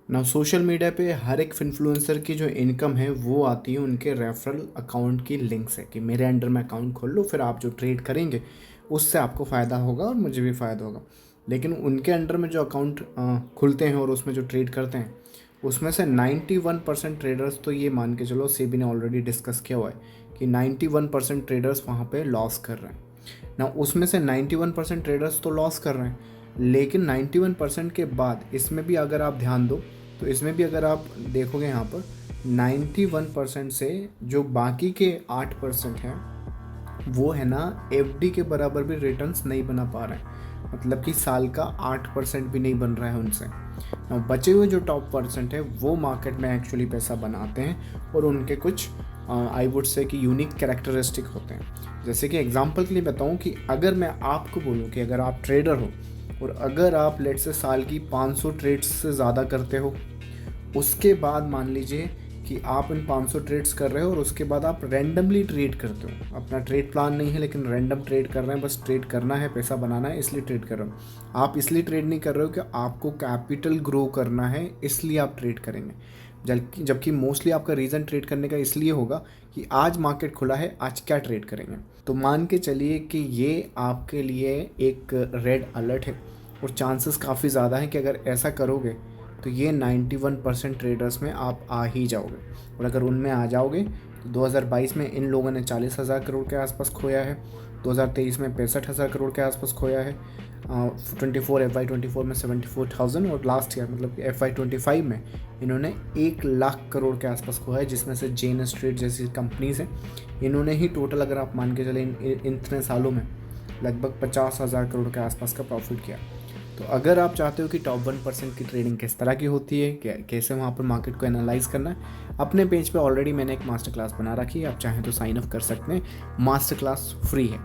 ना social media पे हर एक इन्फ्लुएंसर की जो इनकम है वो आती है उनके रेफरल अकाउंट की लिंक से कि मेरे अंडर में अकाउंट खोल लो, फिर आप जो ट्रेड करेंगे उससे आपको फ़ायदा होगा और मुझे भी फ़ायदा होगा। लेकिन उनके अंडर में जो अकाउंट खुलते हैं और उसमें जो ट्रेड करते हैं उसमें से 91% ट्रेडर्स, तो ये मान के चलो सेबी ने ऑलरेडी डिस्कस किया हुआ है कि 91% ट्रेडर्स वहाँ पे लॉस कर रहे हैं ना। उसमें से 91% ट्रेडर्स तो लॉस कर रहे हैं, लेकिन 91% के बाद इसमें भी अगर आप ध्यान दो तो इसमें भी अगर आप देखोगे यहाँ पर 91% से जो बाकी के 8% हैं वो है ना एफडी के बराबर भी रिटर्न्स नहीं बना पा रहे हैं। मतलब कि साल का 8% भी नहीं बन रहा है उनसे। now, बचे हुए जो टॉप परसेंट है वो मार्केट में एक्चुअली पैसा बनाते हैं और उनके कुछ आई वुड से कि यूनिक कैरेक्टरिस्टिक होते हैं। जैसे कि एग्जांपल के लिए बताऊं कि अगर मैं आपको बोलूं कि अगर आप ट्रेडर हो और अगर आप लेट से साल की 500 ट्रेड्स से ज़्यादा करते हो, उसके बाद मान लीजिए कि आप इन 500 ट्रेड्स कर रहे हो और उसके बाद आप रैंडमली ट्रेड करते हो, अपना ट्रेड प्लान नहीं है लेकिन रैंडम ट्रेड कर रहे हैं, बस ट्रेड करना है, पैसा बनाना है इसलिए ट्रेड कर रहे हो। आप इसलिए ट्रेड नहीं कर रहे हो कि आपको कैपिटल ग्रो करना है इसलिए आप ट्रेड करेंगे, जबकि मोस्टली आपका रीज़न ट्रेड करने का इसलिए होगा कि आज मार्केट खुला है, आज क्या ट्रेड करेंगे। तो मान के चलिए कि ये आपके लिए एक रेड अलर्ट है और चांसेस काफ़ी ज़्यादा हैं कि अगर ऐसा करोगे तो ये 91% ट्रेडर्स में आप आ ही जाओगे। और अगर उनमें आ जाओगे तो 2022 में इन लोगों ने 40,000 करोड़ के आसपास खोया है, 2023 में 65,000 करोड़ के आसपास खोया है, 24 में 74,000 और लास्ट ईयर मतलब FY25 में इन्होंने 1 लाख करोड़ के आसपास खोया है, जिसमें से जेन स्ट्रीट जैसी कंपनीज हैं इन्होंने ही टोटल अगर आप मान के चले इतने सालों में लगभग 50,000 करोड़ के आसपास का प्रॉफिट किया। तो अगर आप चाहते हो कि टॉप 1% की ट्रेडिंग किस तरह की होती है, कैसे वहाँ पर मार्केट को एनालाइज करना है, अपने पेज पे ऑलरेडी मैंने एक मास्टर क्लास बना रखी है, आप चाहें तो साइन अप कर सकते हैं। मास्टर क्लास फ्री है।